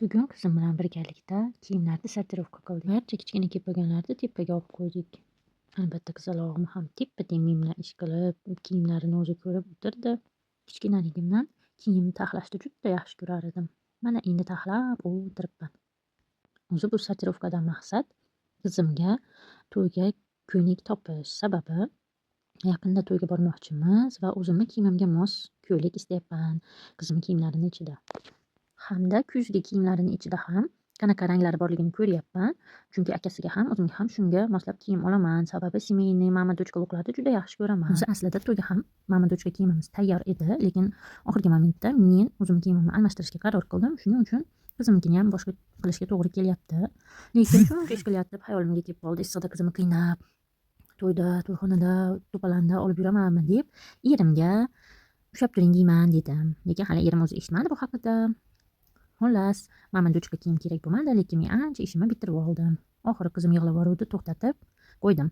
Bugun qizim bilan birgalikda kiyimlarni sortirovka qildik. Barcha kichkina kepagonlarni tepaga olib qo'ydik. Albatta, qizalog'im ham teppa-teng men bilan ish qilib, kiyimlarini o'zi ko'rib o'tirdi. Kichkinaligimdan kiyim taxlashni juda yaxshi ko'rar edim. Mana endi taxlab o'tiribman. O'zi bu sortirovkadan maqsad qizimga to'yga ko'ylak topish. Sababi yaqinda to'yga bormoqchimiz va o'zimni kiyimimga mos ko'ylak istayapman qizim kiyimlarini ichida. Hamda kuzgi kiyimlarini ichida ham qanaqa ranglari borligini ko'ryapman. Chunki akasiga ham, o'zimga ham shunga moslab kiyim olaman. Sababi семейный mama dochka luklarni juda yaxshi ko'raman. O'zi aslida to'yga ham mama dochka kiyimimiz tayyor edi, lekin oxirgi momentda men o'zim kiyimimni almashtirishga qaror qildim. Shuning uchun qizimnikini ham boshqa qilishga to'g'ri kelyapti. Lekin shuncha ish qilyapti, hayolimga kelib qoldi. Issiqda qizimni qiynab, to'yda, to'yxonada, to'polanda olib yuramanmi deb erimga ushlab turing deyman dedim. Lekin hali erim o'zi eshitmadi bu haqida. Xullas, mama dochka kiyim kerak bo'lmadi, lekin men ancha ishimni bitirib oldim. Oxiri qizim yig'lab yuboruvdi, to'xtatib qo'ydim.